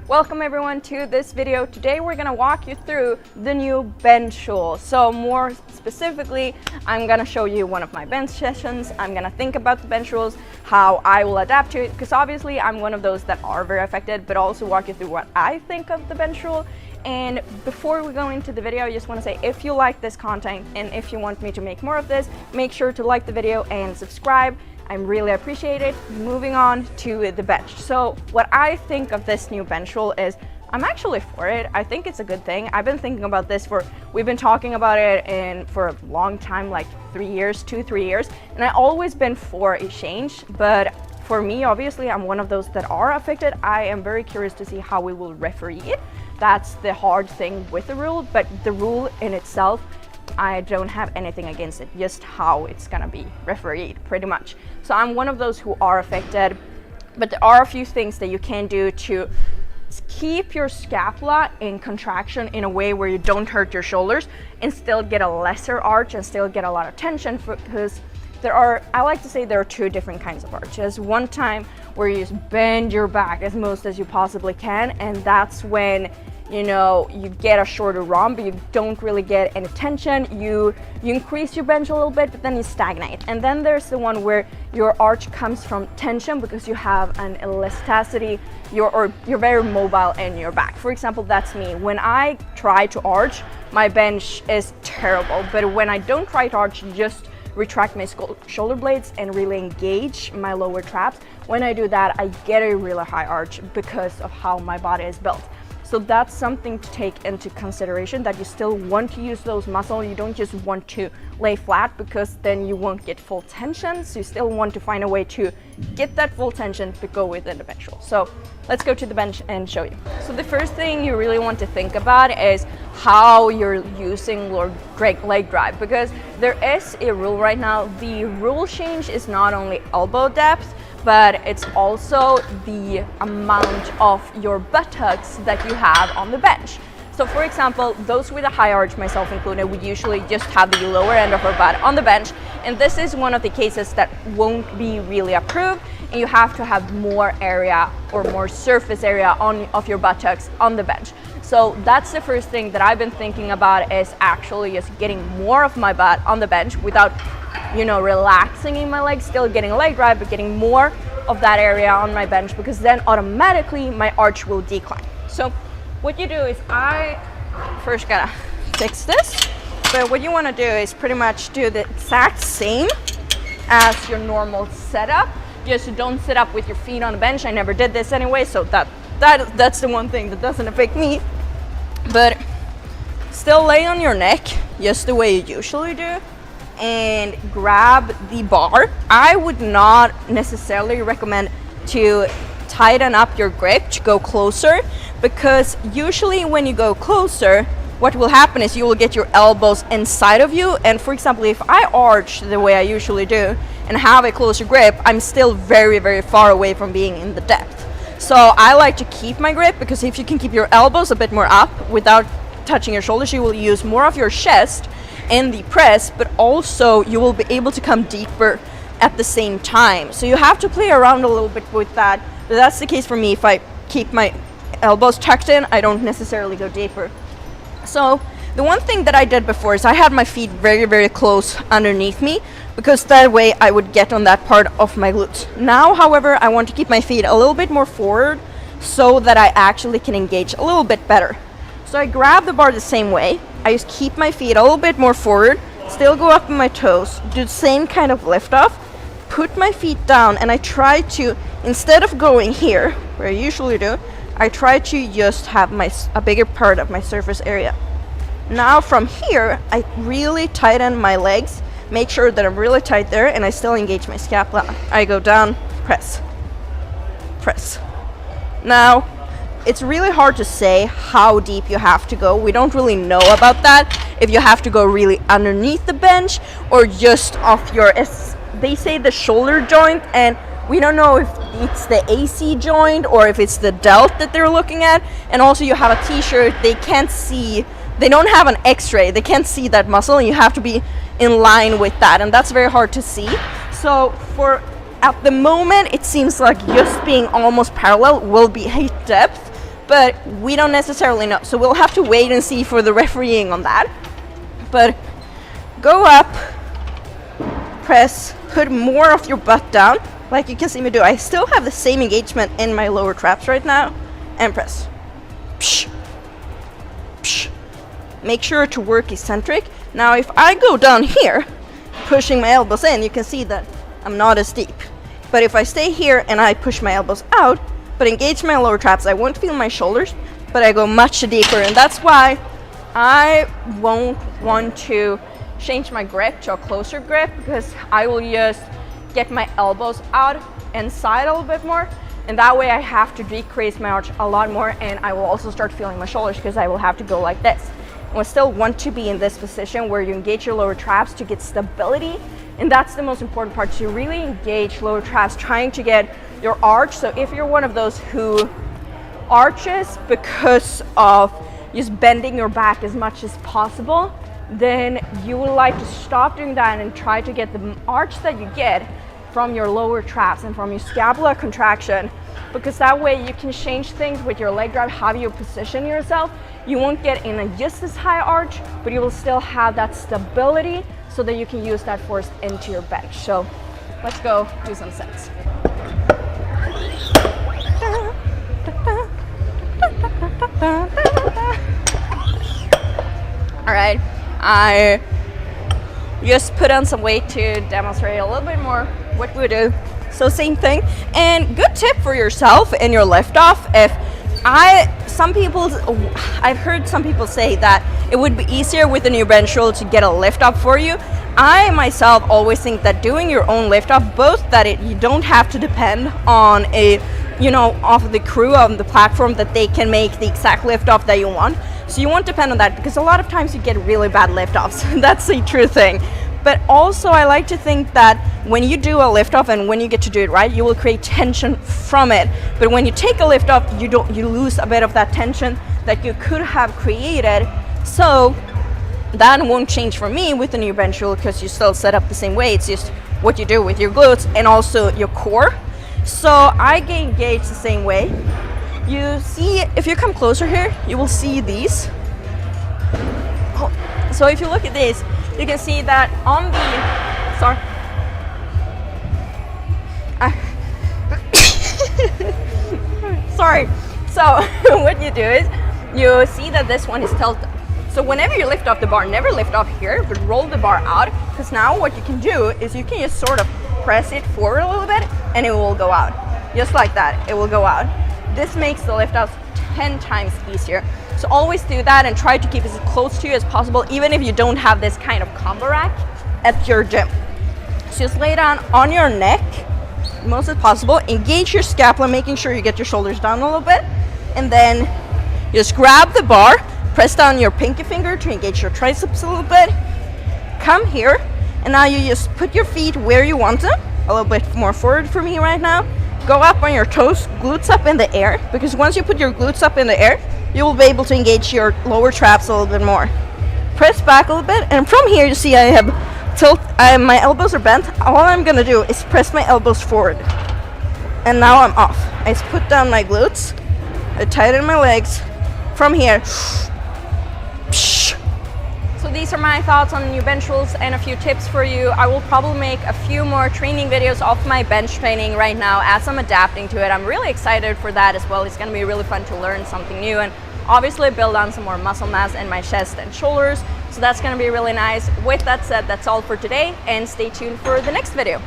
Welcome everyone to this video. Today we're gonna walk you through the new bench tool. So more specifically, I'm gonna show you one of my bench sessions. I'm gonna think about the bench rules, how I will adapt to it, because obviously I'm one of those that are very affected, but also walk you through what I think of the bench rule. And before we go into the video, I just want to say, if you like this content and if you want me to make more of this, make sure to like the video and subscribe. I really appreciate it. Moving on to the bench. So what I think of this new bench rule is I'm actually for it. I think it's a good thing. I've been thinking about this we've been talking about it for a long time, like 3 years, 2-3 years, and I've always been for a change. But for me, obviously, I'm one of those that are affected. I am very curious to see how we will referee it. That's the hard thing with the rule, but the rule in itself, I don't have anything against it, just how it's gonna be refereed, pretty much. So I'm one of those who are affected, but there are a few things that you can do to keep your scapula in contraction in a way where you don't hurt your shoulders and still get a lesser arch and still get a lot of tension, because I like to say there are two different kinds of arches. One time where you just bend your back as most as you possibly can, and that's when you get a shorter run, but you don't really get any tension. You increase your bench a little bit, but then you stagnate. And then there's the one where your arch comes from tension because you have an elasticity, you're very mobile in your back. For example, that's me. When I try to arch, my bench is terrible, but when I don't try to arch, just retract my shoulder blades and really engage my lower traps. When I do that, I get a really high arch because of how my body is built. So that's something to take into consideration, that you still want to use those muscles. You don't just want to lay flat, because then you won't get full tension. So you still want to find a way to get that full tension but go within the bench roll. So let's go to the bench and show you. So the first thing you really want to think about is how you're using your leg drive, because there is a rule right now. The rule change is not only elbow depth, but it's also the amount of your buttocks that you have on the bench. So for example, those with a high arch, myself included, we usually just have the lower end of our butt on the bench, and this is one of the cases that won't be really approved, and you have to have more area or more surface area of your buttocks on the bench. So that's the first thing that I've been thinking about, is actually just getting more of my butt on the bench without relaxing in my legs, still getting leg drive, but getting more of that area on my bench, because then automatically my arch will decline. So what you do is, I first gotta fix this, but what you want to do is pretty much do the exact same as your normal setup. Just don't sit up with your feet on the bench. I never did this anyway, so that's the one thing that doesn't affect me. But still lay on your neck just the way you usually do and grab the bar. I would not necessarily recommend to tighten up your grip to go closer, because usually when you go closer, what will happen is you will get your elbows inside of you. And for example, if I arch the way I usually do and have a closer grip, I'm still very, very far away from being in the depth. So I like to keep my grip, because if you can keep your elbows a bit more up without touching your shoulders, you will use more of your chest in the press, but also you will be able to come deeper at the same time. So you have to play around a little bit with that. But that's the case for me. If I keep my elbows tucked in, I don't necessarily go deeper. So the one thing that I did before is I had my feet very, very close underneath me, because that way I would get on that part of my glutes. Now, however, I want to keep my feet a little bit more forward so that I actually can engage a little bit better. So I grab the bar the same way. I just keep my feet a little bit more forward, still go up on my toes, do the same kind of lift off, put my feet down, and I try to, instead of going here, where I usually do, I try to just have a bigger part of my surface area. Now from here, I really tighten my legs, make sure that I'm really tight there, and I still engage my scapula. I go down, press, press. Now, it's really hard to say how deep you have to go. We don't really know about that, if you have to go really underneath the bench or just off your, they say the shoulder joint, and we don't know if it's the AC joint or if it's the delt that they're looking at. And also you have a t-shirt, they can't see, they don't have an x-ray, they can't see that muscle, and you have to be in line with that, and that's very hard to see. So at the moment, it seems like just being almost parallel will be a depth, but we don't necessarily know. So we'll have to wait and see for the refereeing on that. But go up, press, put more of your butt down, like you can see me do. I still have the same engagement in my lower traps right now, and press. Psh, psh. Make sure to work eccentric. Now if I go down here, pushing my elbows in, you can see that I'm not as deep. But if I stay here and I push my elbows out, but engage my lower traps, I won't feel my shoulders, but I go much deeper. And that's why I won't want to change my grip to a closer grip, because I will just get my elbows out inside a little bit more, and that way I have to decrease my arch a lot more, and I will also start feeling my shoulders because I will have to go like this. And we still want to be in this position where you engage your lower traps to get stability, and that's the most important part, to really engage lower traps, trying to get your arch. So if you're one of those who arches because of just bending your back as much as possible, then you would like to stop doing that and try to get the arch that you get from your lower traps and from your scapula contraction, because that way you can change things with your leg drive, how you position yourself. You won't get in a just as high arch, but you will still have that stability so that you can use that force into your bench. So let's go do some sets. All right, I just put on some weight to demonstrate a little bit more what we do. So same thing, and good tip for yourself in your lift off. I've heard some people say that it would be easier with a new bench roll to get a lift up for you. I myself always think that doing your own lift up, both that you don't have to depend on off of the crew on the platform, that they can make the exact lift off that you want. So you won't depend on that, because a lot of times you get really bad lift offs. That's a true thing. But also I like to think that when you do a lift off and when you get to do it right, you will create tension from it. But when you take a lift off, you lose a bit of that tension that you could have created. So that won't change for me with the new bench rule, because you still set up the same way. It's just what you do with your glutes and also your core. So I engage the same way. You see, if you come closer here, you will see these. So if you look at this, you can see that on the, sorry. So what you do is, you see that this one is tilted. So whenever you lift off the bar, never lift off here, but roll the bar out, because now what you can do is you can just sort of press it forward a little bit and it will go out. Just like that, it will go out. This makes the lift offs 10 times easier. So always do that and try to keep it as close to you as possible, even if you don't have this kind of combo rack at your gym. So just lay down on your neck, most as possible. Engage your scapula, making sure you get your shoulders down a little bit. And then just grab the bar, press down your pinky finger to engage your triceps a little bit. Come here, and now you just put your feet where you want them, a little bit more forward for me right now. Go up on your toes, glutes up in the air, because once you put your glutes up in the air, you will be able to engage your lower traps a little bit more. Press back a little bit, and from here you see I have my elbows are bent. All I'm gonna do is press my elbows forward. And now I'm off. I just put down my glutes, I tighten my legs. From here, so these are my thoughts on the new bench rules and a few tips for you. I will probably make a few more training videos of my bench training right now as I'm adapting to it. I'm really excited for that as well. It's going to be really fun to learn something new and obviously build on some more muscle mass in my chest and shoulders. So that's going to be really nice. With that said, that's all for today, and stay tuned for the next video.